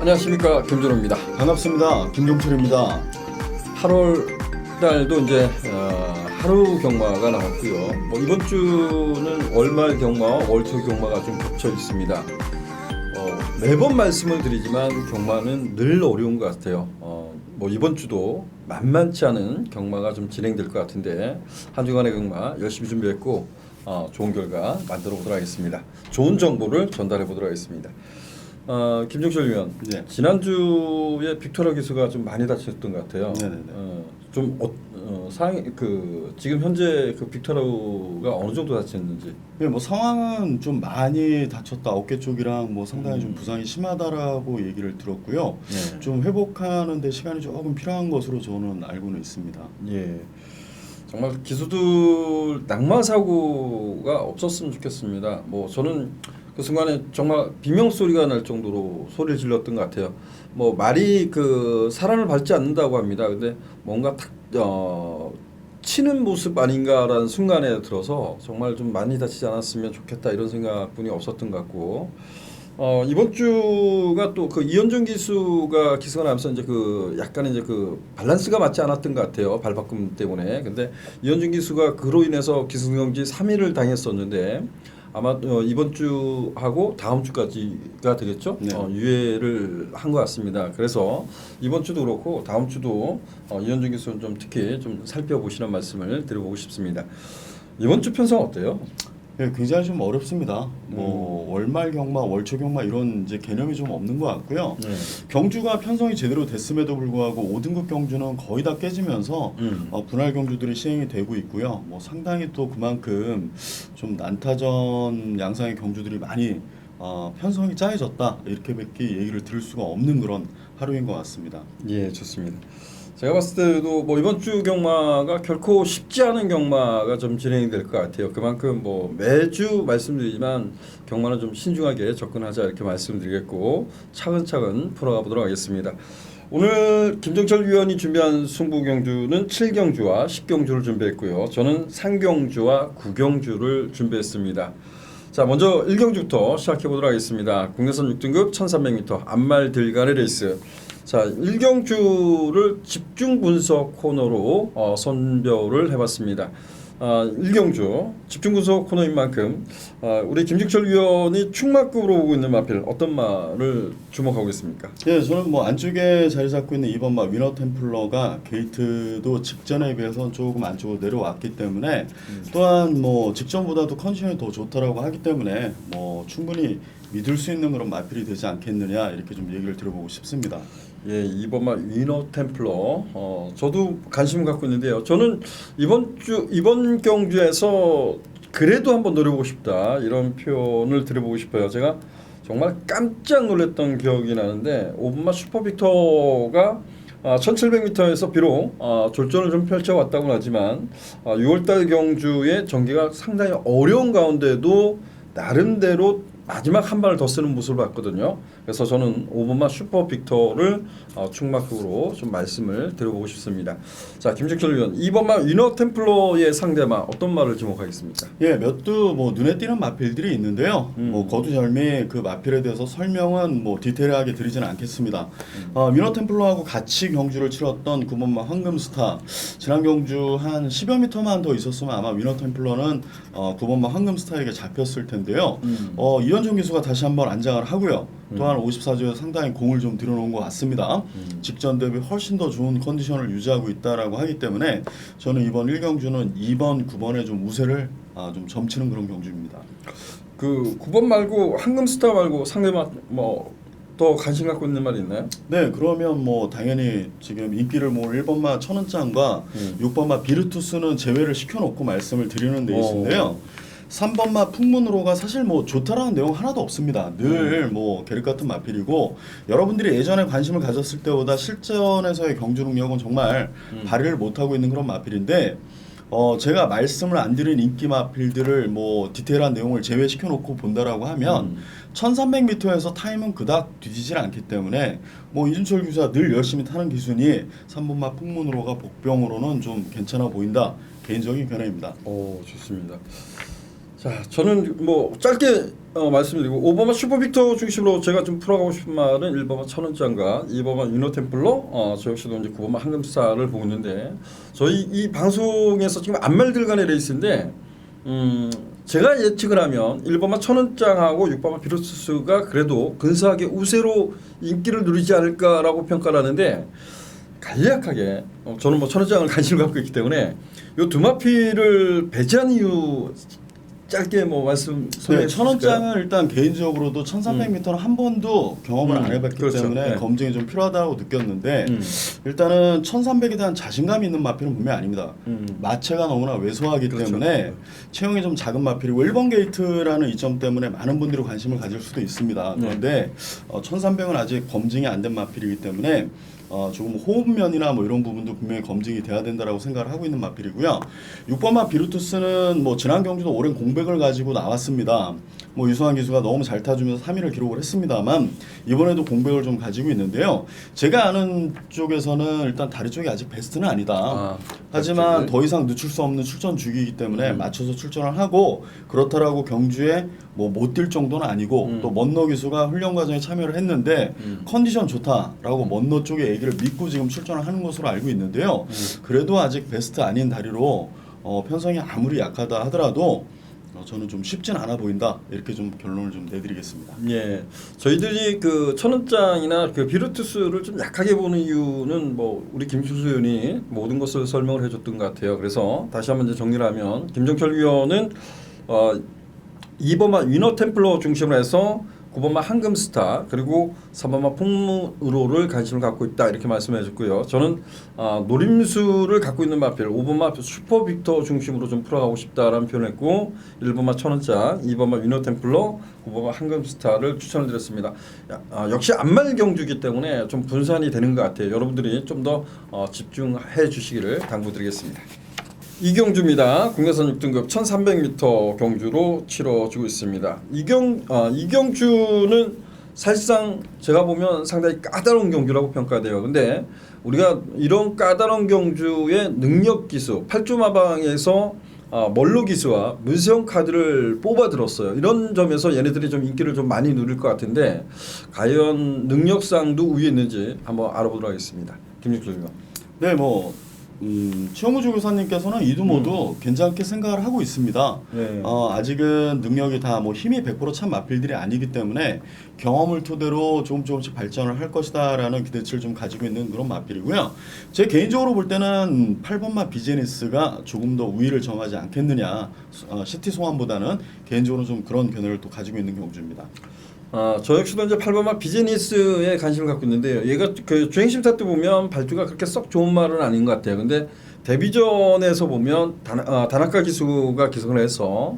안녕하십니까, 김준호입니다. 반갑습니다. 김종철입니다. 8월 달도 이제 하루 경마가 나왔고요. 뭐 이번 주는 월말 경마와 월초 경마가 좀 겹쳐 있습니다. 매번 말씀을 드리지만 경마는 늘 어려운 것 같아요. 뭐 이번 주도 만만치 않은 경마가 좀 진행될 것 같은데 한 주간의 경마 열심히 준비했고 좋은 결과 만들어 보도록 하겠습니다. 좋은 정보를 전달해 보도록 하겠습니다. 김종철 위원, 네. 지난주에 빅토리아 기수가 좀 많이 다쳤던 것 같아요. 네네네. 지금 현재 그 빅토리아가 어느 정도 다쳤는지. 네, 뭐 상황은 좀 많이 다쳤다. 어깨 쪽이랑 뭐 상당히 좀 부상이 심하다라고 얘기를 들었고요. 네. 좀 회복하는데 시간이 조금 필요한 것으로 저는 알고는 있습니다. 예. 정말 기수들 낙마 사고가 없었으면 좋겠습니다. 뭐 저는 그 순간에 정말 비명 소리가 날 정도로 소리를 질렀던 것 같아요. 뭐 말이 그 사람을 밟지 않는다고 합니다. 근데 뭔가 치는 모습 아닌가라는 순간에 들어서 정말 좀 많이 다치지 않았으면 좋겠다 이런 생각뿐이 없었던 것 같고. 이번 주가 또 그 이현준 기수가 나면서 이제 그 약간 이제 그 밸런스가 맞지 않았던 것 같아요. 발바꿈 때문에. 근데 이현준 기수가 그로 인해서 기승경지 3위를 당했었는데 아마 이번 주하고 다음 주까지가 되겠죠. 네. 유예를 한 것 같습니다. 그래서 이번 주도 그렇고 다음 주도 이현준 기수는 좀 특히 좀 살펴보시는 말씀을 드려보고 싶습니다. 이번 주 편성 어때요? 네, 굉장히 좀 어렵습니다. 뭐 월말 경마, 월초 경마 이런 이제 개념이 좀 없는 것 같고요. 네. 경주가 편성이 제대로 됐음에도 불구하고 5등급 경주는 거의 다 깨지면서 분할 경주들이 시행이 되고 있고요. 뭐 상당히 또 그만큼 좀 난타전 양상의 경주들이 많이 편성이 짜여졌다 이렇게밖에 얘기를 들을 수가 없는 그런 하루인 것 같습니다. 예, 좋습니다. 제가 봤을 때도 뭐 이번 주 경마가 결코 쉽지 않은 경마가 좀 진행이 될 것 같아요. 그만큼 뭐 매주 말씀드리지만 경마는 좀 신중하게 접근하자 이렇게 말씀드리겠고 차근차근 풀어가 보도록 하겠습니다. 오늘 김종철 위원이 준비한 승부 경주는 7경주와 10경주를 준비했고요. 저는 3경주와 9경주를 준비했습니다. 자, 먼저 1경주부터 시작해 보도록 하겠습니다. 국내선 6등급 1300m 앞말 들간의 레이스. 자, 1경주를 집중 분석 코너로 선별을 해봤습니다. 1경주 집중 분석 코너인 만큼 우리 김종철 위원이 충마급으로 보고 있는 마필 어떤 말을 주목하고 있습니까? 네, 저는 뭐 안쪽에 자리 잡고 있는 2번 마 위너 템플러가 게이트도 직전에 비해서 조금 안쪽으로 내려왔기 때문에 또한 뭐 직전보다도 컨디션이 더 좋다라고 하기 때문에 뭐 충분히 믿을 수 있는 그런 마필이 되지 않겠느냐 이렇게 좀 얘기를 들어보고 싶습니다. 예, 이번만 위너 템플러. 저도 관심 갖고 있는데요. 저는 이번 경주에서 그래도 한번 노려보고 싶다 이런 표현을 드려보고 싶어요. 제가 정말 깜짝 놀랐던 기억이 나는데 5번마 슈퍼빅터가 1700m에서 비록 졸전을 좀 펼쳐왔다고는 하지만 6월달 경주의 전개가 상당히 어려운 가운데도 나름대로 마지막 한 발을 더 쓰는 모습을 봤거든요. 그래서 저는 5번마 슈퍼 빅터를 충마급으로 좀 말씀을 드려보고 싶습니다. 자, 김종철 위원, 2번마 위너 템플러의 상대마 어떤 말을 주목하겠습니까? 예, 몇 두 뭐 눈에 띄는 마필들이 있는데요. 뭐 거두절미 그 마필에 대해서 설명은 뭐 디테일하게 드리지는 않겠습니다. 위너 템플러하고 같이 경주를 치렀던 9번마 황금스타. 지난 경주 한 10여 미터만 더 있었으면 아마 위너 템플러는 9번마 황금스타에게 잡혔을 텐데요. 이현준 기수가 다시 한번 안장을 하고요. 또한 54조에 상당히 공을 좀 들여놓은 것 같습니다. 직전 대비 훨씬 더 좋은 컨디션을 유지하고 있다라고 하기 때문에 저는 이번 1경주는 2번, 9번에 좀 우세를 좀 점치는 그런 경주입니다. 그 9번 말고 황금스타 말고 상대마 뭐 더 관심 갖고 있는 말이 있나요? 네, 그러면 뭐 당연히 지금 인기를 모을 1번마 천은짱과 6번마 비르투스는 제외를 시켜놓고 말씀을 드리는 데 있는데요. 3번마 풍문으로가 사실 뭐 좋다라는 내용 하나도 없습니다. 늘 뭐 계륵 같은 마필이고 여러분들이 예전에 관심을 가졌을 때보다 실전에서의 경주 능력은 정말 발휘를 못하고 있는 그런 마필인데 제가 말씀을 안 드린 인기 마필들을 뭐 디테일한 내용을 제외시켜 놓고 본다라고 하면 1300m에서 타임은 그닥 뒤지질 않기 때문에 뭐 이준철 기수가 늘 열심히 타는 기순이 3번마 풍문으로가 복병으로는 좀 괜찮아 보인다. 개인적인 견해입니다. 좋습니다. 자, 저는 뭐 짧게 말씀드리고 5번마 슈퍼빅터 중심으로 제가 좀 풀어가고 싶은 말은 1번마 천원장과 2번마 위너템플러, 저 역시도 이제 9번마 황금스타를 보고 있는데 저희 이 방송에서 지금 안말들 간의 레이스인데 제가 예측을 하면 1번마 천원장하고 6번마 비루투스가 그래도 근사하게 우세로 인기를 누리지 않을까라고 평가를 하는데 간략하게 저는 뭐 천원장을 관심을 갖고 있기 때문에 이 두 마피를 배제한 이유 짧게 뭐 말씀 네, 천원장은 일단 개인적으로도 1300m는 한 번도 경험을 안 해봤기 그렇죠. 때문에 네. 검증이 좀 필요하다고 느꼈는데 일단은 1300에 대한 자신감이 있는 마필은 분명히 아닙니다. 마체가 너무나 왜소하기 그렇죠. 때문에 체형이 좀 작은 마필이고 1번 게이트라는 이점 때문에 많은 분들이 관심을 가질 수도 있습니다. 그런데 1300은 아직 검증이 안 된 마필이기 때문에 조금 호흡면이나 뭐 이런 부분도 분명히 검증이 돼야 된다라고 생각을 하고 있는 마필이고요. 6번마 비루투스는 뭐 지난 경주도 오랜 공백을 가지고 나왔습니다. 뭐 유수환 기수가 너무 잘 타주면서 3위를 기록을 했습니다만 이번에도 공백을 좀 가지고 있는데요. 제가 아는 쪽에서는 일단 다리 쪽이 아직 베스트는 아니다. 하지만 더 이상 늦출 수 없는 출전 주기이기 때문에 맞춰서 출전을 하고 그렇다라고 경주에 뭐 못 뛸 정도는 아니고 또 먼너 기수가 훈련 과정에 참여를 했는데 컨디션 좋다라고 먼너 쪽의 얘기를 믿고 지금 출전을 하는 것으로 알고 있는데요. 그래도 아직 베스트 아닌 다리로 편성이 아무리 약하다 하더라도 저는 좀 쉽진 않아 보인다 이렇게 좀 결론을 좀 내드리겠습니다. 예, 저희들이 그 천원장이나 그 비루투스를 좀 약하게 보는 이유는 뭐 우리 김충수 의원이 모든 것을 설명을 해줬던 것 같아요. 그래서 다시 한번 이제 정리를 하면 김정철 위원은 2번마 위너템플러 중심으로 해서 9번마 황금스타 그리고 3번마 풍문으로를 관심을 갖고 있다 이렇게 말씀해 줬고요. 저는 노림수를 갖고 있는 마필 5번마 슈퍼빅터 중심으로 좀 풀어가고 싶다라는 표현을 했고 1번마 천원장, 2번마 위너템플러, 9번마 황금스타를 추천을 드렸습니다. 역시 안말 경주이기 때문에 좀 분산이 되는 것 같아요. 여러분들이 좀 더 집중해 주시기를 당부드리겠습니다. 이 경주입니다. 국내선 6등급 1300m 경주로 치러지고 있습니다. 이 경주는 사실상 제가 보면 상당히 까다로운 경주라고 평가돼요. 근데 우리가 이런 까다로운 경주의 능력 기수 8주 마방에서 멀로 기수와 문세영 카드를 뽑아 들었어요. 이런 점에서 얘네들이 좀 인기를 좀 많이 누릴 것 같은데 과연 능력상도 우위에 있는지 한번 알아보도록 하겠습니다. 김육수 의원. 네, 뭐 최영우주 교사님께서는 이두 모두 괜찮게 생각을 하고 있습니다. 네. 아직은 능력이 다 뭐 힘이 100% 찬 마필들이 아니기 때문에 경험을 토대로 조금씩 발전을 할 것이다라는 기대치를 좀 가지고 있는 그런 마필이고요. 제 개인적으로 볼 때는 8번마 비즈니스가 조금 더 우위를 점하지 않겠느냐. 시티 송환보다는 개인적으로 좀 그런 견해를 또 가지고 있는 경주입니다. 저 역시도 이제 8번마 비즈니스에 관심을 갖고 있는데요. 얘가 그 주행심사 때 보면 발주가 그렇게 썩 좋은 말은 아닌 것 같아요. 근데 데뷔전에서 보면 다나카 기수가 기승을 해서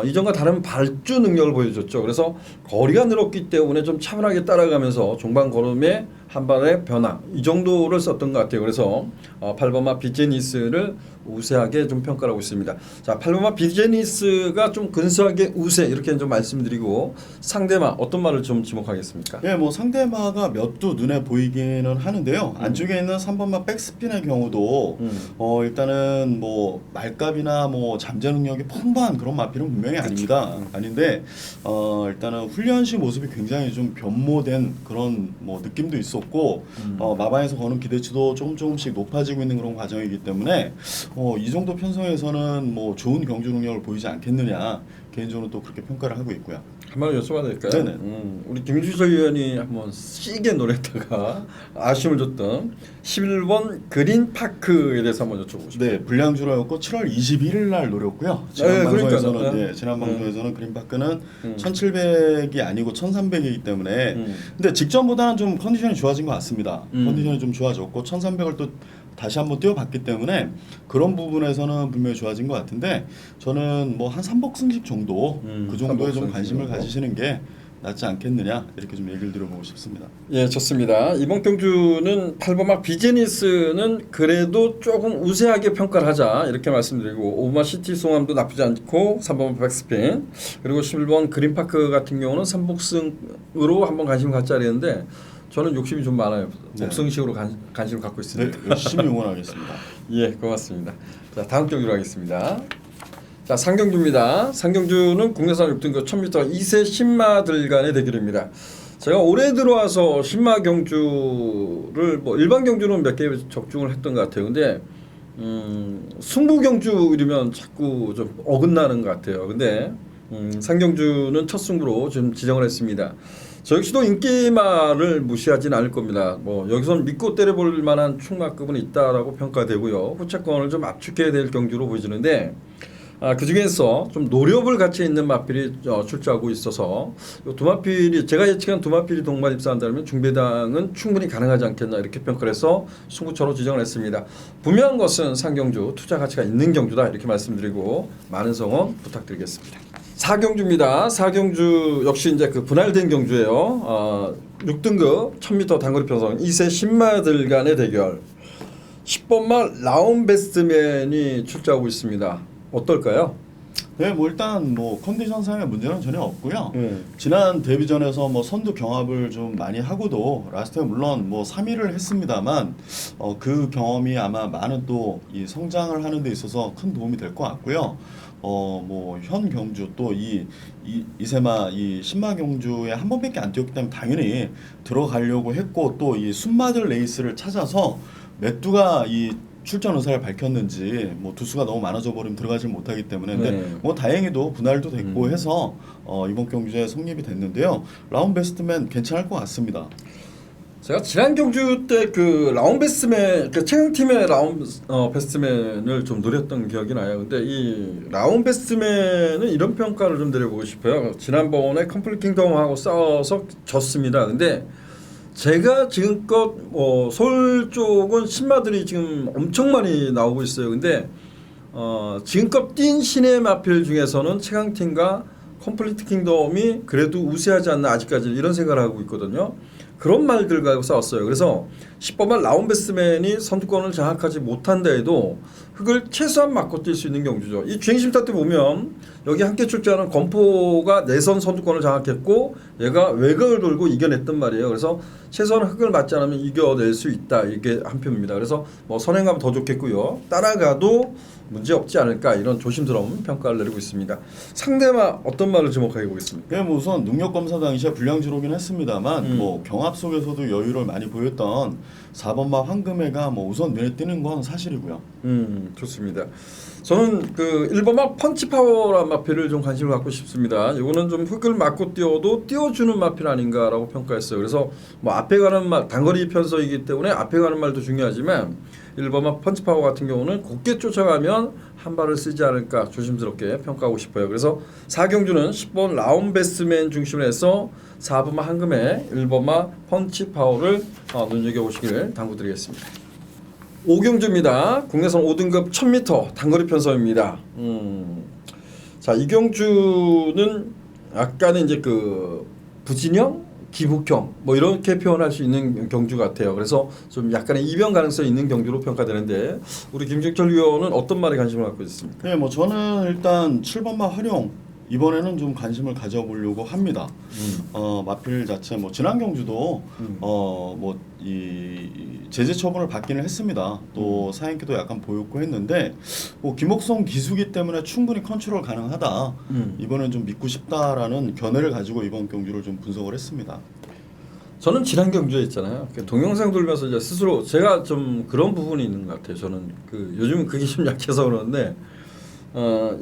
이전과 다른 발주 능력을 보여줬죠. 그래서 거리가 늘었기 때문에 좀 차분하게 따라가면서 종반 걸음의 한 발의 변화 이 정도를 썼던 것 같아요. 그래서 8번마 비제니스를 우세하게 좀 평가를 하고 있습니다. 자, 8번마 비제니스가 좀 근사하게 우세 이렇게 좀 말씀드리고 상대마 어떤 말을 좀 지목하겠습니까? 예, 뭐 상대마가 몇 두 눈에 보이기는 하는데요. 안쪽에 있는 3번마 백스핀의 경우도 일단은 뭐 말값이나 뭐 잠재 능력이 풍부한 그런 마필은 분명히 아닙니다. 아닌데 일단은 훈련 시 모습이 굉장히 좀 변모된 그런 뭐 느낌도 있었고 마방에서 거는 기대치도 조금씩 높아지고 있는 그런 과정이기 때문에 이 정도 편성에서는 뭐 좋은 경주 능력을 보이지 않겠느냐 개인적으로 또 그렇게 평가를 하고 있고요. 한번 여쭤봐도 될까요? 네네. 우리 김주철 의원이 한번 세게 노렸다가 아쉬움을 줬던 11번 그린파크에 대해서 한번 여쭤보고 싶어요. 네, 불량주로였고 7월 21일 날 노렸고요. 지난 네, 방송에서는 그러니까요. 지난 방송에서는 그린파크는 1700이 아니고 1300이기 때문에 근데 직전보다는 좀 컨디션이 좋아진 것 같습니다. 컨디션이 좀 좋아졌고 1300을 또 다시 한번 뛰어봤기 때문에 그런 부분에서는 분명히 좋아진 것 같은데 저는 뭐 한 3복 승식 정도 그 정도에 좀 관심을 가지시는 게 낫지 않겠느냐 이렇게 좀 얘기를 드려보고 싶습니다. 예, 좋습니다. 이번 경주는 8번마 비제니스는 그래도 조금 우세하게 평가를 하자 이렇게 말씀드리고 5번마 시티 송함도 나쁘지 않고 3번마 백스핀 그리고 11번 그린파크 같은 경우는 3복승으로 한번 관심을 갖자 그랬는데 저는 욕심이 좀 많아요. 복승식으로 관심을 갖고 있습니다. 네, 열심히 응원하겠습니다. 예, 고맙습니다. 자, 다음 경기로 하겠습니다. 자, 상경주입니다. 상경주는 국내산 6등급 1000m 2세 신마들 간의 대결입니다. 제가 올해 들어와서 신마 경주를 뭐 일반 경주는 몇 개 적중을 했던 것 같아요. 근데 승부 경주 이러면 자꾸 좀 어긋나는 것 같아요. 근데 상경주는 첫 승부로 좀 지정을 했습니다. 저 역시도 인기마를 무시하진 않을 겁니다. 뭐 여기서는 믿고 때려볼 만한 충마급은 있다라고 평가되고요. 후차권을 좀 압축해야 될 경주로 보여지는데 그 중에서 좀 노력을 같이 있는 마필이 출제하고 있어서 두 마필이 제가 예측한 두 마필이 동반 입사한다면 중배당은 충분히 가능하지 않겠나 이렇게 평가를 해서 승부처로 지정을 했습니다. 분명한 것은 상경주 투자 가치가 있는 경주다 이렇게 말씀드리고 많은 성원 부탁드리겠습니다. 4경주입니다. 4경주 역시 이제 그 분할된 경주예요. 6등급 1000m 단거리 편성 2세 신마들 간의 대결. 10번마 라운베스트맨이 출제하고 있습니다. 어떨까요? 네, 뭐 일단 뭐 컨디션상의 문제는 전혀 없고요. 지난 데뷔전에서 뭐 선두 경합을 좀 많이 하고도 라스트에 물론 뭐 3위를 했습니다만 그 경험이 아마 많은 또 이 성장을 하는 데 있어서 큰 도움이 될 것 같고요. 뭐 현 경주 또 이세마 이 신마 경주에 한 번밖에 안 뛰었기 때문에 당연히 들어가려고 했고 또 이 순마들 레이스를 찾아서 메뚜가 이 출전 의사를 밝혔는지 뭐 두수가 너무 많아져 버리면 들어가지 못하기 때문에 근데 뭐 다행히도 분할도 됐고 해서 이번 경주에 성립이 됐는데요. 라운베스트맨 괜찮을 것 같습니다. 제가 지난 경주 때 그 라운베스트맨 그 최강팀의 라운베스트맨을 좀 노렸던 기억이 나요. 근데 이 라운베스트맨은 이런 평가를 좀 드려보고 싶어요. 지난번에 컴플릿 킹덤하고 싸워서 졌습니다. 근데 제가 지금껏 서울 쪽은 신마들이 지금 엄청 많이 나오고 있어요. 근데 지금껏 뛴 신의 마필 중에서는 최강팀과 컴플리트 킹덤이 그래도 우세하지 않나 아직까지 이런 생각을 하고 있거든요. 그런 말들 가지고 싸웠어요. 그래서 10번만 라운베스맨이 선두권을 장악하지 못한다 해도 흙을 최소한 맞고 뛸 수 있는 경주죠. 이 주행심타 때 보면 여기 함께 출제하는 건포가 내선 선두권을 장악했고 얘가 외곽을 돌고 이겨냈단 말이에요. 그래서 최소한 흙을 맞지 않으면 이겨낼 수 있다. 이게 한 표입니다. 그래서 뭐 선행하면 더 좋겠고요. 따라가도 문제 없지 않을까 이런 조심스러운 평가를 내리고 있습니다. 상대마 어떤 말을 주목하게 보겠습니까? 네, 뭐 우선 능력 검사 당시에 불량지로긴 했습니다만 뭐 경합 속에서도 여유를 많이 보였던 4번마 황금애가 뭐 우선 눈에 띄는 건 사실이고요. 좋습니다. 저는 그 1번마 펀치파워란 마필을 좀 관심을 갖고 싶습니다. 이거는 좀 흙을 맞고 뛰어도 띄워주는 마필 아닌가라고 평가했어요. 그래서 뭐 앞에 가는 말 단거리 편서이기 때문에 앞에 가는 말도 중요하지만 1번마 펀치파워 같은 경우는 곱게 쫓아가면 한 발을 쓰지 않을까 조심스럽게 평가하고 싶어요. 그래서 4경주는 10번 라운베스맨 중심으로 해서 4번마 황금애 1번마 펀치파워를 눈여겨보시길 당부드리겠습니다. 5경주입니다. 국내선 5등급 1000m 단거리 편성입니다. 자, 이 경주는 약간의 이제 그 부진형, 기복형 뭐 이렇게 표현할 수 있는 경주 같아요. 그래서 좀 약간의 이변 가능성이 있는 경주로 평가되는데 우리 김정철 위원은 어떤 말에 관심을 갖고 있습니까? 네, 뭐 저는 일단 7번마 활용 이번에는 좀 관심을 가져보려고 합니다. 마필 자체 뭐 지난 경주도 뭐 이 제재 처분을 받기는 했습니다. 또 사행기도 약간 보였고 했는데 뭐 김옥성 기수기 때문에 충분히 컨트롤 가능하다. 이번엔 좀 믿고 싶다라는 견해를 가지고 이번 경주를 좀 분석을 했습니다. 저는 지난 경주에 있잖아요. 동영상 돌면서 이제 스스로 제가 좀 그런 부분이 있는 것 같아요. 저는 그 요즘은 그게 좀 약해서 그러는데.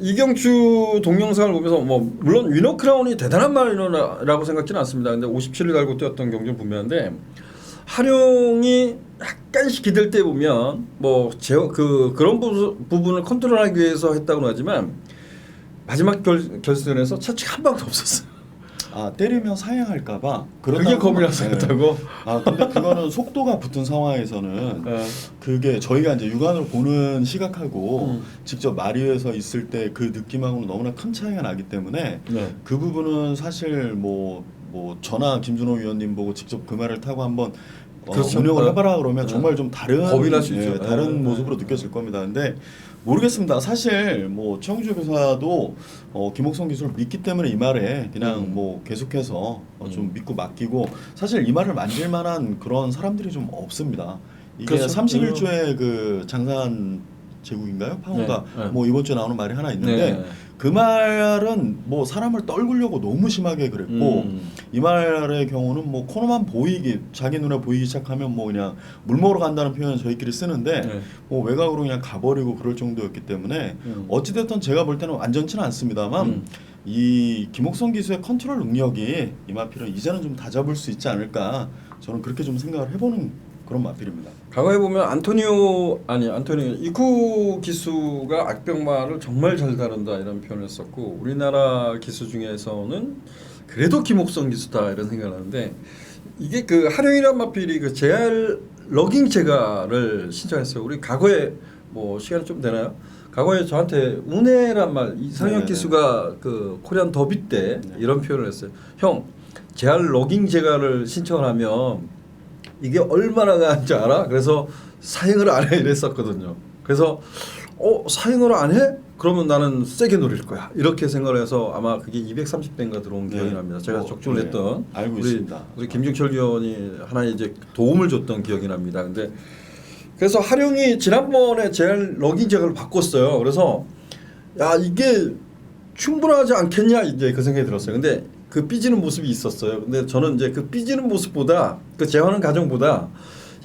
이경주 동영상을 보면서 뭐 물론 위너 크라운이 대단한 말이라고 생각지는 않습니다. 근데 57을 달고 뛰었던 경주는 분명한데 활용이 약간씩 기댈 때 보면 뭐 그런 부분을 컨트롤하기 위해서 했다고는 하지만 마지막 결승에서 채취가 한 방도 없었어요. 아, 때리면 사양할까봐 그게 겁이라서 했다고? 아, 근데 그거는 속도가 붙은 상황에서는 그게 저희가 이제 육안으로 보는 시각하고 직접 마리에서 있을 때 그 느낌하고는 너무나 큰 차이가 나기 때문에 그 부분은 사실 뭐 저나 김준호 위원님 보고 직접 그 말을 타고 한번 그렇죠. 운영을 해봐라 그러면 정말 좀 겁이 날 수 있죠. 다른 모습으로 느껴질 겁니다. 근데 모르겠습니다. 사실 뭐 최영주 교사도 김옥성 기수를 믿기 때문에 이 말에 그냥 뭐 계속해서 좀 믿고 맡기고 사실 이 말을 만질 만한 그런 사람들이 좀 없습니다. 이게 그렇죠. 31조의 그 장산 제국인가요? 팡호가 네, 네. 뭐 이번 주에 나오는 말이 하나 있는데 네. 그 말은 뭐 사람을 떨구려고 너무 심하게 그랬고 이 말의 경우는 뭐 코너만 보이기 자기 눈에 보이기 시작하면 뭐 그냥 물 먹으러 간다는 표현을 저희끼리 쓰는데 네. 뭐 외곽으로 그냥 가버리고 그럴 정도였기 때문에 어찌됐든 제가 볼 때는 완전치는 않습니다만 이 김옥성 기수의 컨트롤 능력이 이 마필은 이제는 좀 다잡을 수 있지 않을까 저는 그렇게 좀 생각을 해보는 그런 마필입니다. 과거에 보면 안토니오 이쿠 기수가 악병마를 정말 잘 다룬다 이런 표현을 썼고 우리나라 기수 중에서는 그래도 김옥성 기수다 이런 생각을 하는데 이게 그 하룡이란 마필이 그 재활 러깅 제가를 신청했어요. 우리 과거에 뭐 시간이 좀 되나요? 과거에 저한테 운해란 말 이상혁 네네. 기수가 그 코리안 더비 때 네. 이런 표현을 했어요. 형 재활 러깅 제가를 신청을 하면 이게 얼마나 가는지 알아? 그래서 사행을 안 해 이랬었거든요. 그래서 사행을 안 해? 그러면 나는 세게 노릴 거야. 이렇게 생각을 해서 아마 그게 230대인가 들어온 네. 기억이 납니다. 제가 적중을 네. 했던 알고 있습니다. 우리 김중철 위원이 하나 이제 도움을 줬던 기억이 납니다. 근데 그래서 하룡이 지난번에 재활 러깅 제가를 바꿨어요. 그래서 야 이게 충분하지 않겠냐 이제 그 생각이 들었어요. 근데 그 삐지는 모습이 있었어요. 근데 저는 이제 그 삐지는 모습보다 그 재활하는 과정보다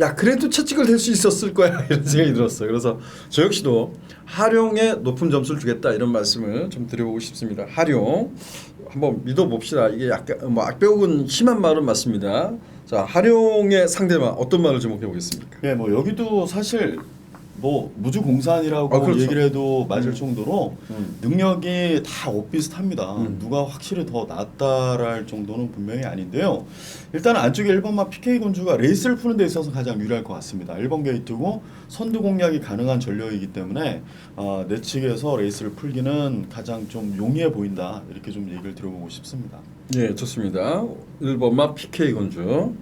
야 그래도 채찍을 댈 수 있었을 거야 이런 생각이 들었어요. 그래서 저 역시도 하룡에 높은 점수를 주겠다 이런 말씀을 좀 드려보고 싶습니다. 하룡 한번 믿어봅시다. 이게 약간 뭐 악배옥은 심한 말은 맞습니다. 자 하룡의 상대만 어떤 말을 주목해 보겠습니까? 예, 뭐 여기도 사실 뭐 무주공산이라고 그렇죠. 얘기를 해도 맞을 정도로 음. 능력이 다 엇비슷합니다. 음. 누가 확실히 더 낫다랄 정도는 분명히 아닌데요. 일단 안쪽에 1번마 PK 군주가 레이스를 푸는 데 있어서 가장 유리할 것 같습니다. 1번 게이트고 선두 공략이 가능한 전력이기 때문에 내 측에서 레이스를 풀기는 가장 좀 용이해 보인다. 이렇게 좀 얘기를 드려보고 싶습니다. 예, 좋습니다. 1번마 PK 건주.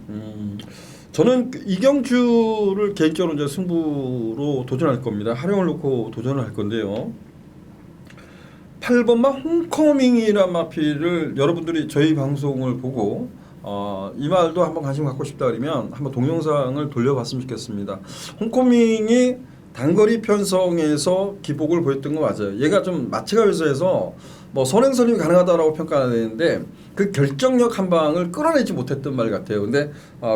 저는 이경주를 개인적으로 이제 승부로 도전할 겁니다. 하룡을 놓고 도전을 할 건데요. 8번마 홈커밍이란 마필을 여러분들이 저희 방송을 보고 이 말도 한번 관심 갖고 싶다 그러면 한번 동영상을 돌려봤으면 좋겠습니다. 홈커밍이 단거리 편성에서 기복을 보였던 거 맞아요. 얘가 좀 마체가 요소해서 뭐 선행선임이 가능하다라고 평가가 되는데 그 결정력 한 방을 끌어내지 못했던 말 같아요. 근데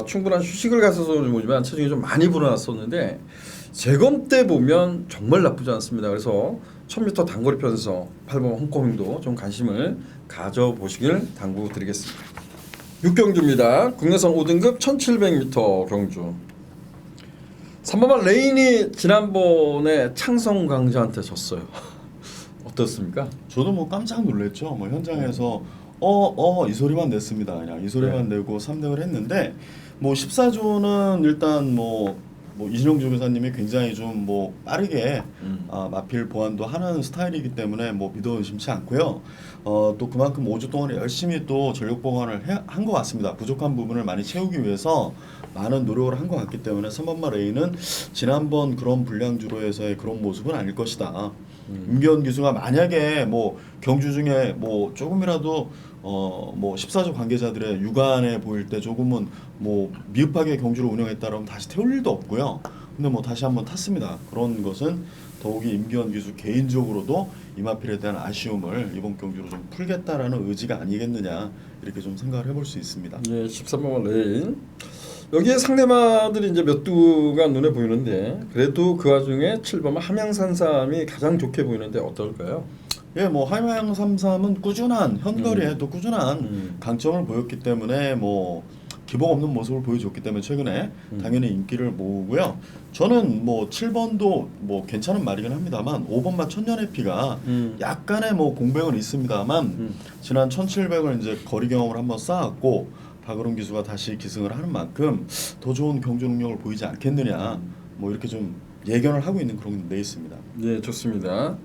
충분한 휴식을 가서서는 모르지만 체중이 좀 많이 불어났었는데 재검 때 보면 정말 나쁘지 않습니다. 그래서 1000m 단거리 편성 8번 홈커밍도 좀 관심을 가져보시길 당부드리겠습니다. 6경주입니다. 국내선 5등급 1700m 경주. 3번만 레인이 지난번에 창성 강자한테 졌어요. 어떻습니까? 저도 뭐 깜짝 놀랐죠. 뭐 현장에서 이 소리만 냈습니다. 그냥 이 소리만 내고 3등을 했는데 뭐 14조는 일단 뭐 이진용 조교사님이 굉장히 좀 뭐 빠르게 마필 보완도 하는 스타일이기 때문에 뭐 믿어 의심치 않고요. 또 그만큼 5주 동안 열심히 또 전력 보완을 한 것 같습니다. 부족한 부분을 많이 채우기 위해서 많은 노력을 한 것 같기 때문에 3번마 레이는 지난번 그런 불량주로에서의 그런 모습은 아닐 것이다. 임기현 기수가 만약에 뭐 경주 중에 뭐 조금이라도 뭐 14조 관계자들의 육안에 보일 때 조금은 뭐 미흡하게 경주를 운영했다라면 다시 태울 일도 없고요. 근데 뭐 다시 한번 탔습니다. 그런 것은 더욱이 임기현 기수 개인적으로도 이마필에 대한 아쉬움을 이번 경주로 좀 풀겠다라는 의지가 아니겠느냐 이렇게 좀 생각을 해볼 수 있습니다. 예, 13번만 레인. 여기에 상대마들이 이제 몇 두가 눈에 보이는데 그래도 그 와중에 7번만 함양산삼이 가장 좋게 보이는데 어떨까요? 예, 뭐 하이마양 33은 꾸준한 현거리에 또 꾸준한 강점을 보였기 때문에 뭐 기복 없는 모습을 보여줬기 때문에 최근에 당연히 인기를 모으고요. 저는 뭐 7번도 뭐 괜찮은 말이긴 합니다만 5번마 천년의 피가 약간의 뭐 공백은 있습니다만 지난 1700을 이제 거리 경험을 한번 쌓았고 박으론 기수가 다시 기승을 하는 만큼 더 좋은 경주 능력을 보이지 않겠느냐 뭐 이렇게 좀 예견을 하고 있는 그런 데 있습니다. 네, 좋습니다.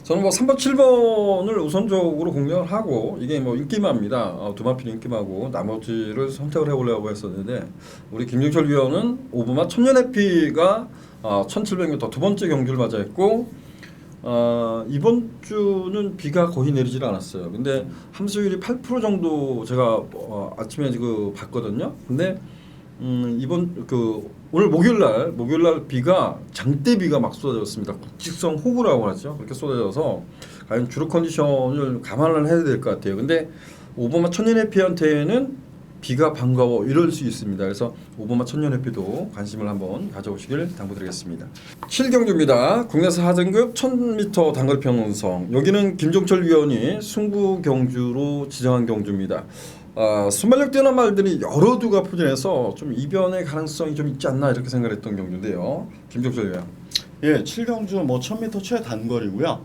저는 뭐 3번, 7번을 우선적으로 공략을 하고 이게 뭐 인기마입니다. 두 마필 인기마고 나머지를 선택을 해보려고 했었는데 우리 김중철 위원은 5번마 천년의 피가 1700m 두 번째 경주를 맞이했고 이번 주는 비가 거의 내리질 않았어요. 근데 함수율이 8% 정도 제가 아침에 그 봤거든요. 근데 이번 그 오늘 목요일날 비가 장대비가 막 쏟아졌습니다. 국직성 호우라고 하죠. 그렇게 쏟아져서 과연 주로 컨디션을 감안을 해야 될 것 같아요. 근데 오바마 천년해피한테는 비가 반가워 이럴 수 있습니다. 그래서 오바마 천년해피도 관심을 한번 가져오시길 당부드리겠습니다. 7경주입니다. 국내에서 4등급 1000m 단거리 평운성. 여기는 김종철 위원이 승부 경주로 지정한 경주입니다. 순발력 뛰어난 말들이 여러 두가 포진해서 좀 이변의 가능성이 좀 있지 않나 이렇게 생각했던 경주인데요. 김종철 위원. 예, 7경주 뭐 1000m 최단거리고요.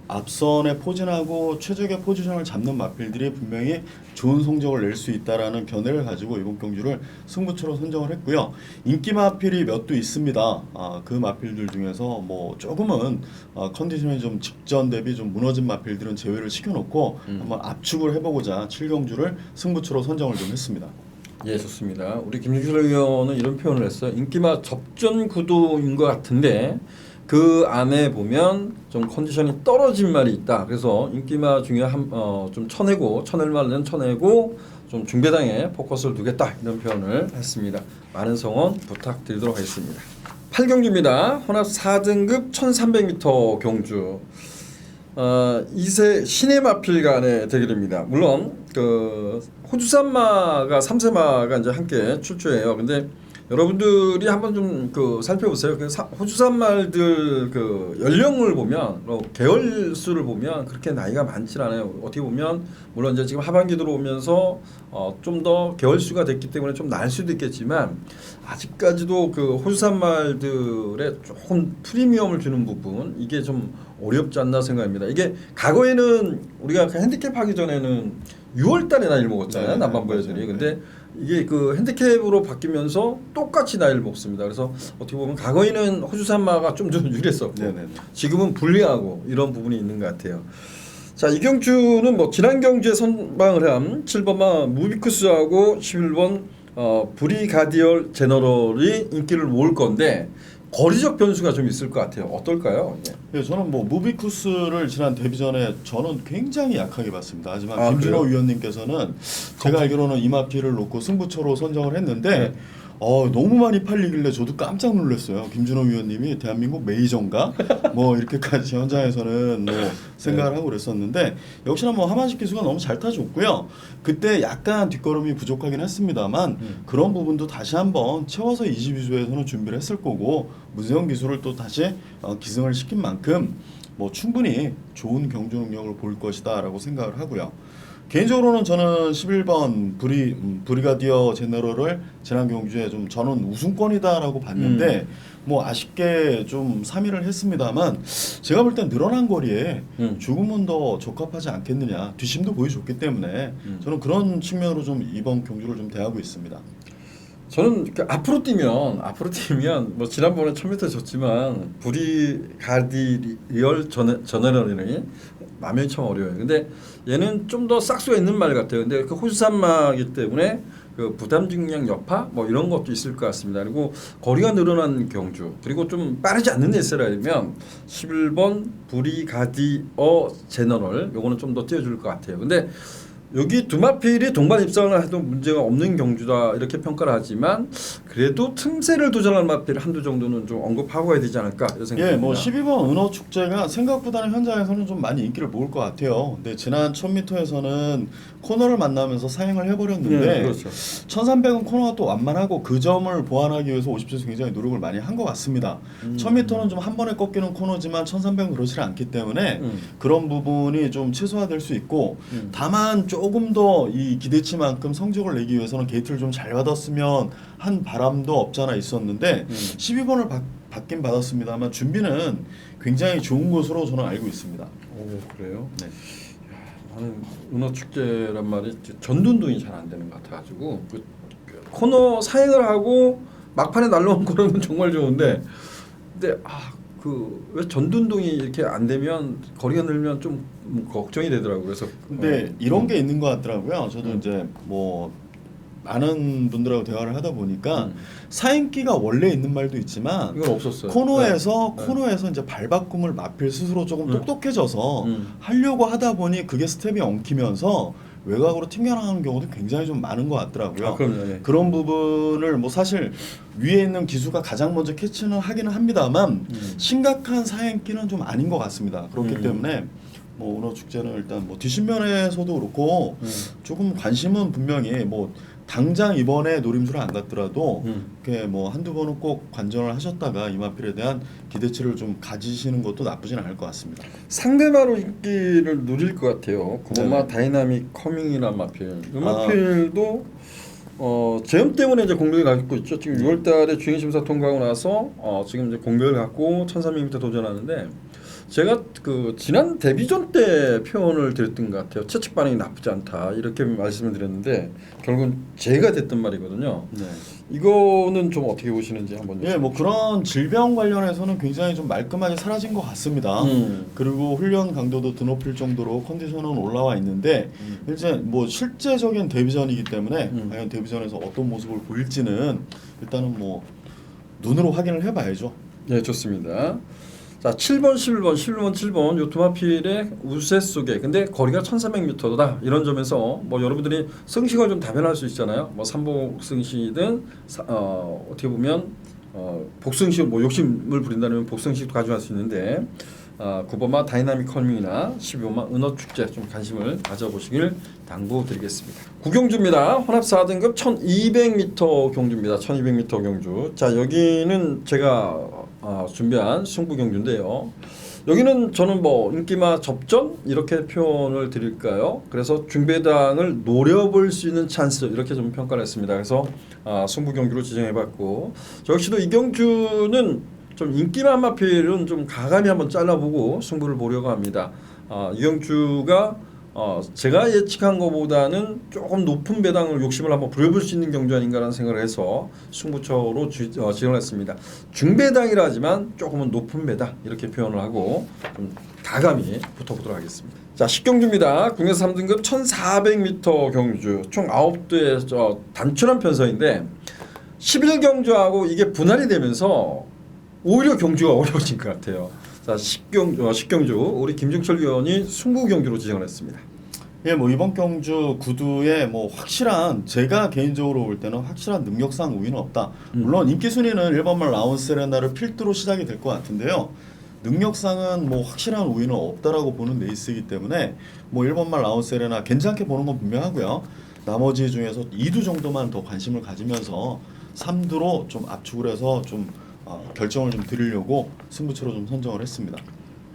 앞선에 포진하고 최적의 포지션을 잡는 마필들이 분명히 좋은 성적을 낼 수 있다라는 견해를 가지고 이번 경주를 승부처로 선정을 했고요. 인기 마필이 몇 두 있습니다. 그 마필들 중에서 뭐 조금은 컨디션이 좀 직전 대비 좀 무너진 마필들은 제외를 시켜놓고 한번 압축을 해보고자 7경주를 승부처로 선정을 좀 했습니다. 예, 좋습니다. 우리 김준철 의원은 이런 표현을 했어요. 인기마 접전 구도인 것 같은데 그 안에 보면 좀 컨디션이 떨어진 말이 있다. 그래서 인기마 중에 좀 쳐낼 말은 쳐내고 좀 중배당에 포커스를 두겠다. 이런 표현을 했습니다. 많은 성원 부탁드리도록 하겠습니다. 8경주입니다. 혼합 4등급 1300m 경주. 2세 신의 마필 간의 대결입니다. 물론 그 호주산마가 3세마가 이제 함께 출조해요. 근데 여러분들이 한번 좀 그 살펴보세요. 그 호주산말들 그 연령을 보면 계열 수를 보면 그렇게 나이가 많지 않아요. 어떻게 보면 물론 이제 지금 하반기 들어오면서 좀 더 계열 수가 됐기 때문에 좀 나을 수도 있겠지만 아직까지도 그 호주산말들의 조금 프리미엄을 주는 부분 이게 좀 어렵지 않나 생각합니다. 이게 과거에는 우리가 그 핸디캡 하기 전에는 6월달에 나이를 먹었잖아요. 네, 남반부 애들이. 근데 이게 그 핸디캡으로 바뀌면서 똑같이 나이를 먹습니다. 그래서 어떻게 보면 과거에는 호주산마가 좀 유리했었고 네네. 지금은 불리하고 이런 부분이 있는 것 같아요. 자, 이 경주는 뭐 지난 경주에 선방을 한 7번마 무비쿠스하고 11번 브리가디얼 제너럴이 인기를 모을 건데 거리적 변수가 좀 있을 것 같아요. 어떨까요? 예, 저는 뭐 무비쿠스를 지난 데뷔전에 저는 굉장히 약하게 봤습니다. 하지만 김준호 그래요? 위원님께서는 제가 알기로는 이마피를 놓고 승부처로 선정을 했는데 네. 너무 많이 팔리길래 저도 깜짝 놀랐어요. 김준호 위원님이 대한민국 메이저인가? 뭐 이렇게까지 현장에서는 뭐 생각을 하고 그랬었는데 역시나 뭐 하만식 기수가 너무 잘 타줬고요. 그때 약간 뒷걸음이 부족하긴 했습니다만 그런 부분도 다시 한번 채워서 22조에서는 준비를 했을 거고 문세영 기수를 또 다시 기승을 시킨 만큼 뭐 충분히 좋은 경주 능력을 볼 것이다라고 생각을 하고요. 개인적으로는 저는 11번 브리가디어 제너럴을 지난 경주에 좀 저는 우승권이다라고 봤는데 뭐 아쉽게 좀 3위를 했습니다만 제가 볼 땐 늘어난 거리에 조금은 더 적합하지 않겠느냐 뒷심도 보여줬기 때문에 저는 그런 측면으로 좀 이번 경주를 좀 대하고 있습니다. 저는 그 앞으로 뛰면 뭐 지난번에 1000m 졌지만 브리가디얼 저너럴이 마음이 참 어려워요. 근데 얘는 좀 더 싹수가 있는 말 같아요. 근데 그 호주산마이기 때문에 그 부담 중량 여파 뭐 이런 것도 있을 것 같습니다. 그리고 거리가 늘어난 경주 그리고 좀 빠르지 않는 에스라면 11번 브리가디어 제너럴 요거는 좀 더 띄워줄 것 같아요. 근데 여기 두 마필이 동반 입상을 해도 문제가 없는 경주다 이렇게 평가를 하지만 그래도 틈새를 도전할 마필 한두 정도는 좀 언급하고 가야 되지 않을까 이런 생각입니다. 예, 뭐 12번 은어 축제가 생각보다는 현장에서는 좀 많이 인기를 모을 것 같아요. 근데 지난 1000m에서는 코너를 만나면서 사행을 해버렸는데 그렇죠. 1300은 코너가 또 완만하고 그 점을 보완하기 위해서 50주에서 굉장히 노력을 많이 한 것 같습니다. 1000m는 좀 한 번에 꺾이는 코너지만 1300은 그렇지 않기 때문에 그런 부분이 좀 최소화될 수 있고 다만 조금 더 이 기대치만큼 성적을 내기 위해서는 게이트를 좀 잘 받았으면 한 바람도 없잖아 있었는데 12번을 받긴 받았습니다만 준비는 굉장히 좋은 것으로 저는 알고 있습니다. 오, 그래요? 네. 나는 은어 축제란 말이 전둔동이 잘 안 되는 것 같아가지고 그 코너 사행을 하고 막판에 날라온 거는 정말 좋은데 근데 그 왜 전둔동이 이렇게 안 되면 거리가 늘면 좀 걱정이 되더라고요. 그래서 근데 이런 게 있는 것 같더라고요. 저도 이제 뭐 많은 분들하고 대화를 하다 보니까 사인기가 원래 있는 말도 있지만 이건 없었어요. 코너에서 이제 발바꿈을 마필 스스로 조금 똑똑해져서 하려고 하다 보니 그게 스텝이 엉키면서 외곽으로 튕겨나가는 경우도 굉장히 좀 많은 것 같더라고요. 아, 그럼요. 예. 그런 부분을 뭐 사실 위에 있는 기수가 가장 먼저 캐치는 하기는 합니다만 심각한 사행기는 좀 아닌 것 같습니다. 그렇기 때문에 뭐 은어 축제는 일단 뭐 뒷신면에서도 그렇고 조금 관심은 분명히 뭐 당장 이번에 노림수를 안 갔더라도 이렇게 뭐 한두 번은 꼭 관전을 하셨다가 이마필에 대한 기대치를 좀 가지시는 것도 나쁘진 않을 것 같습니다. 상대마로 인기를 누릴 것 같아요. 고마 네. 다이나믹 커밍이란 마필. 이 마필도 제염 때문에 이제 공백을 갖고 있죠. 지금 6월달에 주행 심사 통과하고 나서 지금 이제 공백을 갖고 1,300m 도전하는데 제가 그 지난 데뷔전 때 표현을 드렸던 것 같아요. 채측 반응이 나쁘지 않다 이렇게 말씀을 드렸는데 결국은 제가 됐던 말이거든요. 네. 이거는 좀 어떻게 보시는지 한번. 예, 뭐 그런 질병 관련해서는 굉장히 좀 말끔하게 사라진 것 같습니다. 그리고 훈련 강도도 드높일 정도로 컨디션은 올라와 있는데 이제 뭐 실제적인 데뷔전이기 때문에 과연 데뷔전에서 어떤 모습을 보일지는 일단은 뭐 눈으로 확인을 해봐야죠. 네, 좋습니다. 자, 7번, 11번, 11번, 7번 요 두마필의 우세 속에 근데 거리가 1,300m다 이런 점에서 뭐 여러분들이 승시가 좀 다변할 수 있잖아요. 뭐 삼복 승시든 어떻게 보면 복승시 뭐 욕심을 부린다면 복승시도 가져갈 수 있는데 9번마 다이나믹 커밍이나 12번마 은어 축제 좀 관심을 가져보시길 당부드리겠습니다. 구경주입니다. 혼합 4등급 1200m 경주입니다. 1200m 경주. 자, 여기는 제가 준비한 승부 경주인데요. 여기는 저는 뭐 인기마 접전 이렇게 표현을 드릴까요? 그래서 중배당을 노려볼 수 있는 찬스 이렇게 좀 평가를 했습니다. 그래서 승부 경주로 지정해봤고 저 역시도 이 경주는 좀 인기만 마필은 좀 가감히 한번 잘라보고 승부를 보려고 합니다. 이 경주가 제가 예측한 것보다는 조금 높은 배당을 욕심을 한번 부려볼 수 있는 경주 아닌가라는 생각을 해서 승부처로 지정을 했습니다. 중배당이라 하지만 조금은 높은 배당 이렇게 표현을 하고 좀 가감히 붙어보도록 하겠습니다. 자, 10경주입니다. 국내에서 3등급 1400m 경주 총 9대의 단출한 편성인데 11경주하고 이게 분할이 되면서 오히려 경주가 어려워진 것 같아요. 자, 10경주 우리 김종철 위원이 승부 경주로 지정을 했습니다. 예, 뭐 이번 경주 구두에 뭐 확실한 제가 개인적으로 볼 때는 확실한 능력상 우위는 없다. 물론 인기 순위는 1번말 라운세레나를 필두로 시작이 될 것 같은데요. 능력상은 뭐 확실한 우위는 없다라고 보는 레이스이기 때문에 뭐 1번말 라운세레나 괜찮게 보는 건 분명하고요. 나머지 중에서 2두 정도만 더 관심을 가지면서 3두로 좀 압축을 해서 좀 결정을 좀 드리려고 승부처로 좀 선정을 했습니다.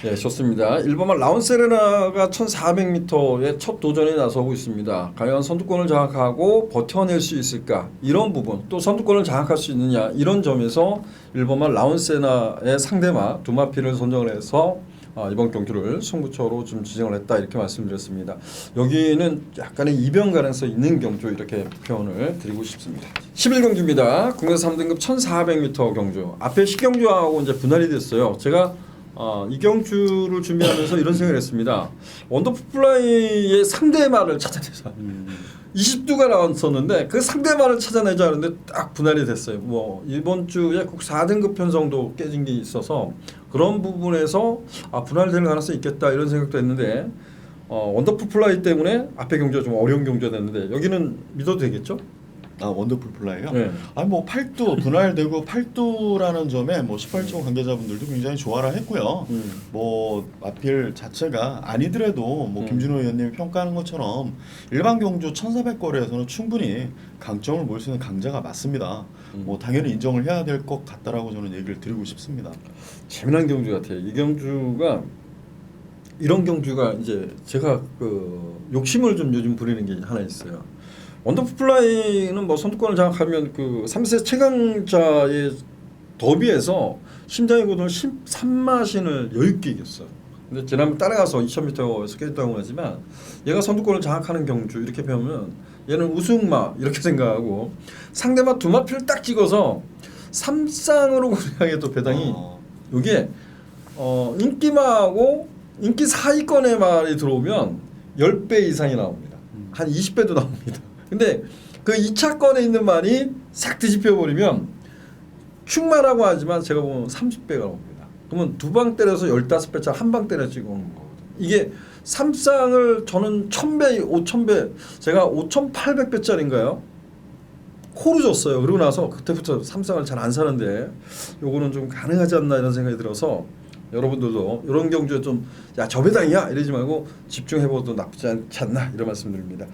네, 좋습니다. 1번만 라운세레나가 1400m의 첫 도전에 나서고 있습니다. 과연 선두권을 장악하고 버텨낼 수 있을까? 이런 부분, 또 선두권을 장악할 수 있느냐? 이런 점에서 1번만 라운세레나의 상대마 두마피를 선정을 해서 이번 경주를 승부처로 좀 지정을 했다 이렇게 말씀드렸습니다. 여기는 약간의 이변 가능성이 있는 경주 이렇게 표현을 드리고 싶습니다. 11경주입니다. 국내 3등급 1400m 경주. 앞에 10경주하고 이제 분할이 됐어요. 제가 이 경주를 준비하면서 이런 생각을 했습니다. 원더풀플라이의 상대마를 찾아내자. 20두가 나왔었는데 그 상대마를 찾아내자 하는데 딱 분할이 됐어요. 뭐 이번 주에 꼭 4등급 편성도 깨진 게 있어서 그런 부분에서 분할될 가능성이 있겠다 이런 생각도 했는데 원더풀플라이 때문에 앞에 경주가 좀 어려운 경주가 됐는데 여기는 믿어도 되겠죠? 원더풀 플라이요? 네. 아니 뭐 8두 분할되고 8두라는 점에 뭐 18초 관계자분들도 굉장히 좋아라 했고요. 뭐 마필 자체가 아니더라도 뭐 김준호 의원님이 평가하는 것처럼 일반 경주 1400거리에서는 충분히 강점을 보일 수 있는 강자가 맞습니다. 뭐 당연히 인정을 해야 될 것 같다라고 저는 얘기를 드리고 싶습니다. 재미난 경주 같아요. 이 경주가 이런 경주가 이제 제가 그 욕심을 좀 요즘 부리는 게 하나 있어요. 원더풀플라이는 뭐 선두권을 장악하면 그 3세 최강자의 더비에서 심장의 고등을 13마신을 여유있게 이겼어요. 근데 지난번 따라가서 2000m에서 깨졌다고 하지만 얘가 선두권을 장악하는 경주 이렇게 보면 얘는 우승마 이렇게 생각하고 상대마 두마피를 딱 찍어서 3쌍으로 고려하게 또 배당이 이게 인기마하고 인기 상위권의 말이 들어오면 10배 이상이 나옵니다. 한 20배도 나옵니다. 근데 그 2차권에 있는 말이 싹 뒤집혀 버리면 충만하고 하지만 제가 보면 30배가 나옵니다. 그러면 두 방 때려서 15배짜리 한 방 때려 찍어 오는 거거든요. 이게 삼쌍을 저는 1000배, 5000배, 제가 5800배짜리인가요? 코로 줬어요. 그러고 나서 그때부터 삼쌍을 잘 안 사는데 요거는 좀 가능하지 않나 이런 생각이 들어서 여러분들도 이런 경주에 좀 야 저 배당이야 이러지 말고 집중해봐도 나쁘지 않지 않나 이런 말씀드립니다.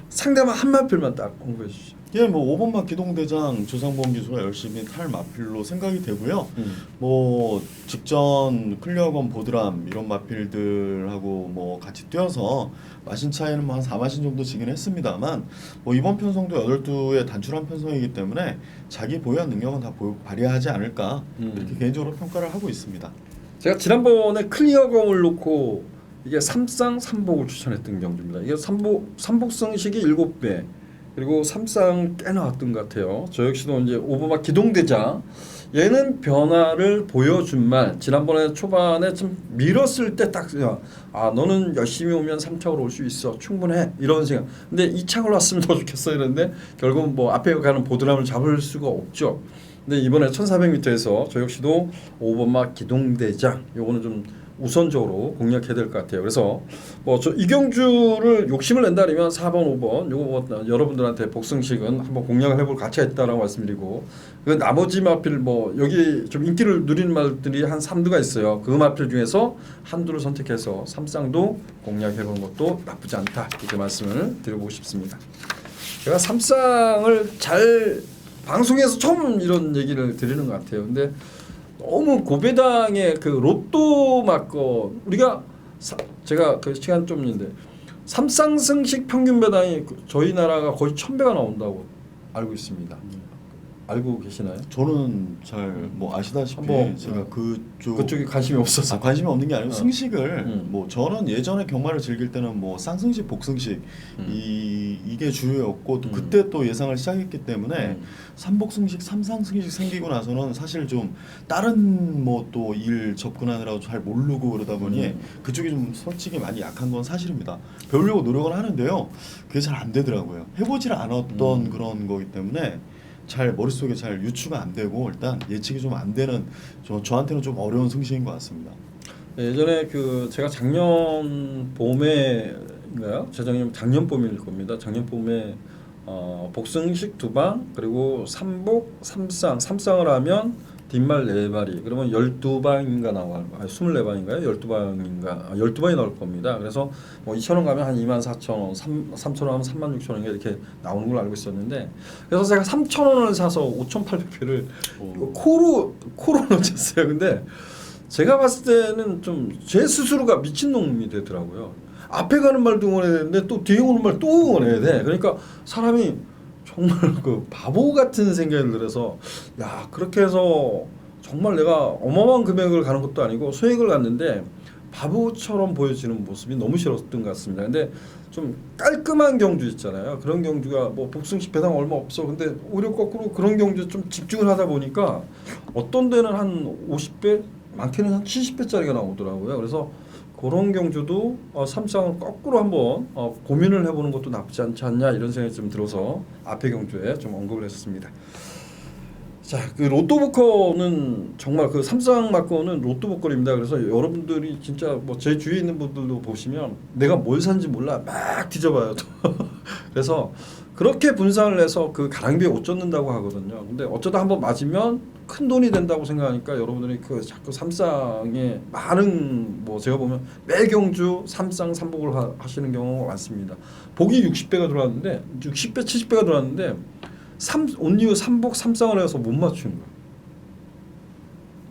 상대만 한 마필만 딱 공부해 주시죠. 예, 뭐 5번마 기동대장 조상범 기수가 열심히 탈 마필로 생각이 되고요. 뭐 직전 클리어건 보드람 이런 마필들하고 뭐 같이 뛰어서 마신 차이는 뭐 한 4마신 정도 지긴 했습니다만 뭐 이번 편성도 8두의 단출한 편성이기 때문에 자기 보유한 능력은 다 발휘하지 않을까 이렇게 개인적으로 평가를 하고 있습니다. 제가 지난번에 클리어검을 놓고 이게 삼쌍 삼복을 추천했던 경주입니다. 이게 삼복승식이 7배 그리고 삼쌍 꽤 나왔던 것 같아요. 저 역시도 이제 오버마 기동대장 얘는 변화를 보여준 말 지난번에 초반에 좀 밀었을 때 딱 아 너는 열심히 오면 3창으로 올 수 있어 충분해 이런 생각. 근데 2창으로 왔으면 더 좋겠어 이랬는데 결국은 뭐 앞에 가는 보드람을 잡을 수가 없죠. 근데 이번에 1400m에서 저 역시도 5번마 기동대장 요거는 좀 우선적으로 공략해야 될 것 같아요. 그래서 뭐 저 이경주를 욕심을 낸다면 4번, 5번 요거 뭐 여러분들한테 복승식은 한번 공략을 해볼 가치가 있다라고 말씀드리고 그 나머지 마필 뭐 여기 좀 인기를 누리는 말들이 한 3두가 있어요. 그 마필 중에서 한두를 선택해서 삼쌍도 공략해보는 것도 나쁘지 않다 이렇게 말씀을 드려보고 싶습니다. 제가 삼쌍을 잘 방송에서 처음 이런 얘기를 드리는 것 같아요. 근데 너무 고배당의 그 로또 맞고 우리가 제가 그 시간 좀 있는데 삼쌍승식 평균 배당이 저희 나라가 거의 1000배가 나온다고 알고 있습니다. 알고 계시나요? 저는 잘 뭐 아시다시피 한번, 제가 그쪽에 관심이 없어서 관심이 없는 게 아니고 승식을 음. 뭐 저는 예전에 경마를 즐길 때는 뭐 쌍승식, 복승식 이게 주요였고 또 그때 또 예상을 시작했기 때문에 삼복승식, 삼상승식 생기고 나서는 사실 좀 다른 뭐 또 일 접근하느라고 잘 모르고 그러다 보니 그쪽이 좀 솔직히 많이 약한 건 사실입니다. 배우려고 노력을 하는데요. 그게 잘 안 되더라고요. 해보질 않았던 그런 거기 때문에 잘 머릿속에 잘 유추가 안 되고 일단 예측이 좀 안 되는 저한테는 좀 어려운 승식인 것 같습니다. 예전에 그 제가 작년 봄에인가요? 작년 봄일 겁니다. 작년 봄에 복승식 2방 그리고 삼복 3쌍을 하면 뒷말 4마리 그러면 12방인가 나와요. 24방인가요? 12방인가 12방이 나올 겁니다. 그래서 뭐 2,000원 가면 한 24,000원 3,000원 하면 36,000원 이렇게 나오는 걸로 알고 있었는데 그래서 제가 3,000원을 사서 5,800표를 코로 넣었어요. 근데 제가 봤을 때는 좀 제 스스로가 미친놈이 되더라고요. 앞에 가는 말도 응원해야 되는데 또 뒤에 오는 말 또 응원해야 돼. 그러니까 사람이 정말 그 바보 같은 생각이 들어서 야 그렇게 해서 정말 내가 어마어마한 금액을 가는 것도 아니고 소액을 갔는데 바보처럼 보여지는 모습이 너무 싫었던 것 같습니다. 근데 좀 깔끔한 경주 있잖아요. 그런 경주가 뭐 복승식 배당 얼마 없어. 근데 오히려 거꾸로 그런 경주에 좀 집중을 하다 보니까 어떤 데는 한 50배 많게는 한 70배짜리가 나오더라고요. 그래서 그런 경주도 삼쌍을 거꾸로 한번 고민을 해보는 것도 나쁘지 않지 않냐 이런 생각이 좀 들어서 앞에 경주에 좀 언급을 했습니다. 자, 그 로또 복권은 정말 그 삼쌍 막권은 로또 복권입니다. 그래서 여러분들이 진짜 뭐 제 주위에 있는 분들도 보시면 내가 뭘 산지 몰라 막 뒤져봐요. 그래서 그렇게 분산을 해서 그 가랑비에 옷 젖는다고 하거든요. 근데 어쩌다 한번 맞으면 큰 돈이 된다고 생각하니까 여러분들이 그 자꾸 삼쌍에 많은 뭐 제가 보면 매 경주 삼쌍 삼복을 하시는 경우가 많습니다. 복이 60배가 들어왔는데 60배 70배가 들어왔는데 온리오 삼복 삼쌍을 해서 못 맞추는 거예요.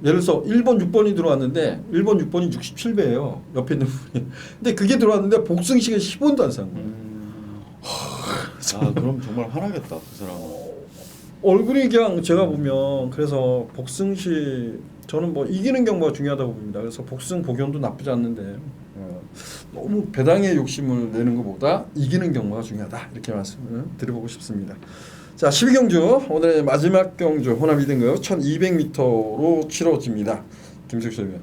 예를 들어서 1번 6번이 들어왔는데 1번 6번이 67배예요. 옆에 있는 분이. 근데 그게 들어왔는데 복승식에 10원도 안 산 거예요. 그럼 정말 화나겠다 그 사람. 얼굴이 그냥 제가 보면 그래서 복승식 저는 뭐 이기는 경우가 중요하다고 봅니다. 그래서 복승 복연도 나쁘지 않는데 너무 배당의 욕심을 내는 것보다 이기는 경우가 중요하다 이렇게 말씀을 드려보고 싶습니다. 자 12경주 오늘의 마지막 경주 호남 2등급 1200m로 치러집니다. 김석수 의원.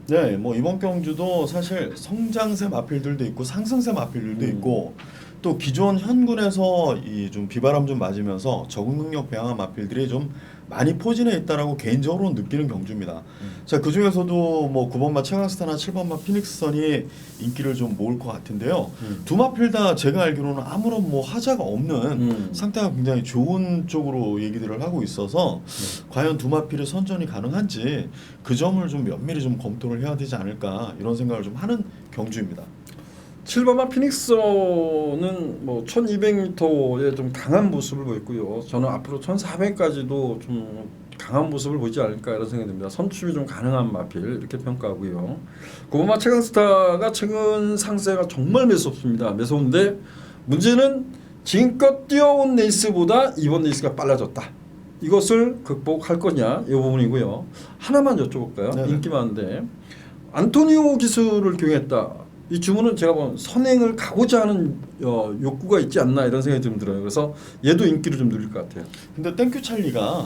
네, 뭐 이번 경주도 사실 성장세 마필들도 있고 상승세 마필들도 있고 또 기존 현군에서 이 좀 비바람 좀 맞으면서 적응 능력 배양한 마필들이 좀 많이 포진해 있다라고 개인적으로 느끼는 경주입니다. 자, 그 중에서도 뭐 9번마 최강스타나 7번마 피닉스선이 인기를 좀 모을 것 같은데요. 두 마필 다 제가 알기로는 아무런 뭐 하자가 없는 상태가 굉장히 좋은 쪽으로 얘기들을 하고 있어서 과연 두 마필의 선전이 가능한지 그 점을 좀 면밀히 좀 검토를 해야 되지 않을까 이런 생각을 좀 하는 경주입니다. 7번마 피닉스는 뭐 1200m에 좀 강한 모습을 보였고요. 저는 앞으로 1400까지도 좀 강한 모습을 보이지 않을까 이런 생각이 듭니다. 선출이 좀 가능한 마필 이렇게 평가하고요. 9번마 최강스타가 최근 상세가 정말 매섭습니다. 매서운데 문제는 지금껏 뛰어온 레이스보다 이번 레이스가 빨라졌다. 이것을 극복할 거냐 이 부분이고요. 하나만 여쭤볼까요? 네네. 인기 많은데 안토니오 기술을 교행했다. 이 주문은 제가 보면 선행을 가고자 하는 욕구가 있지 않나 이런 생각이 좀 들어요. 그래서 얘도 인기를 좀 누릴 것 같아요. 근데 땡큐 찰리가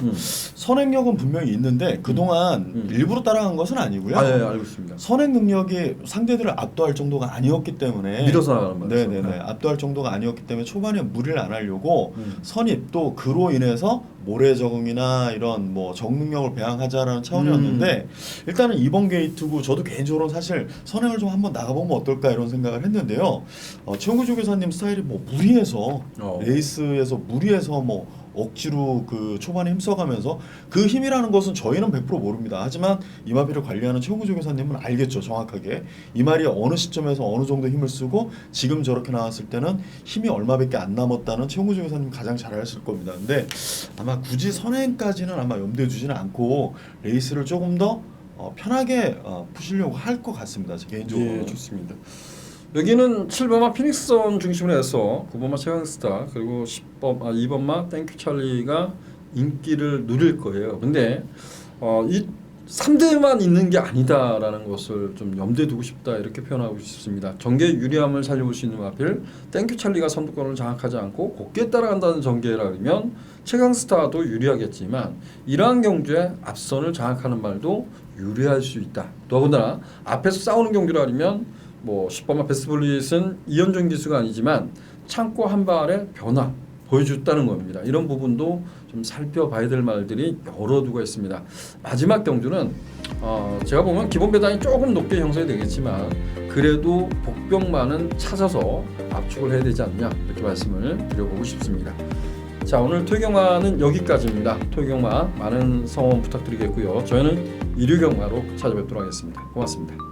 선행력은 분명히 있는데 그동안 일부러 따라간 것은 아니고요. 아, 예, 알고 있습니다. 선행 능력이 상대들을 압도할 정도가 아니었기 때문에 밀어서 나가는 말이죠. 네네네 압도할 정도가 아니었기 때문에 초반에 무리를 안 하려고 선입 또 그로 인해서 모래 적응이나 이런 뭐 적응 능력을 배양하자라는 차원이었는데 일단은 이번 게이트고 저도 개인적으로 사실 선행을 좀 한번 나가보면 어떨까 이런 생각을 했는데요. 최용구 조교사님 스타일이 뭐 무리해서 레이스에서 무리해서 뭐 억지로 그 초반에 힘써가면서 그 힘이라는 것은 저희는 100% 모릅니다. 하지만 이마피를 관리하는 최용구 조교사님은 알겠죠, 정확하게. 이 말이 어느 시점에서 어느 정도 힘을 쓰고 지금 저렇게 나왔을 때는 힘이 얼마밖에 안 남았다는 최용구 조교사님 가장 잘 아실 겁니다. 근데 아마 굳이 선행까지는 아마 염두에 두지는 않고 레이스를 조금 더 편하게 푸시려고 할 것 같습니다. 제 개인적으로. 예, 좋습니다. 여기는 7번마 피닉스선 중심으로 해서 9번마 최강스타 그리고 2번마 땡큐 찰리가 인기를 누릴 거예요. 근데 이 3대만 있는 게 아니다라는 것을 좀 염두에 두고 싶다 이렇게 표현하고 싶습니다. 전개 유리함을 살려볼 수 있는 마필 땡큐 찰리가 선두권을 장악하지 않고 곱게 따라간다는 전개라면 최강스타도 유리하겠지만 이러한 경주에 앞선을 장악하는 말도 유리할 수 있다. 더군다나 앞에서 싸우는 경주라면 뭐 10번마 베스트블릿은 이연종 기수가 아니지만 창고 한 발의 변화 보여줬다는 겁니다. 이런 부분도 좀 살펴봐야 될 말들이 여러 두가 있습니다. 마지막 경주는 제가 보면 기본 배당이 조금 높게 형성이 되겠지만 그래도 복병만은 찾아서 압축을 해야 되지 않냐 이렇게 말씀을 드려보고 싶습니다. 자, 오늘 토요경마는 여기까지입니다. 토요경마 많은 성원 부탁드리겠고요. 저희는 일요경마로 찾아뵙도록 하겠습니다. 고맙습니다.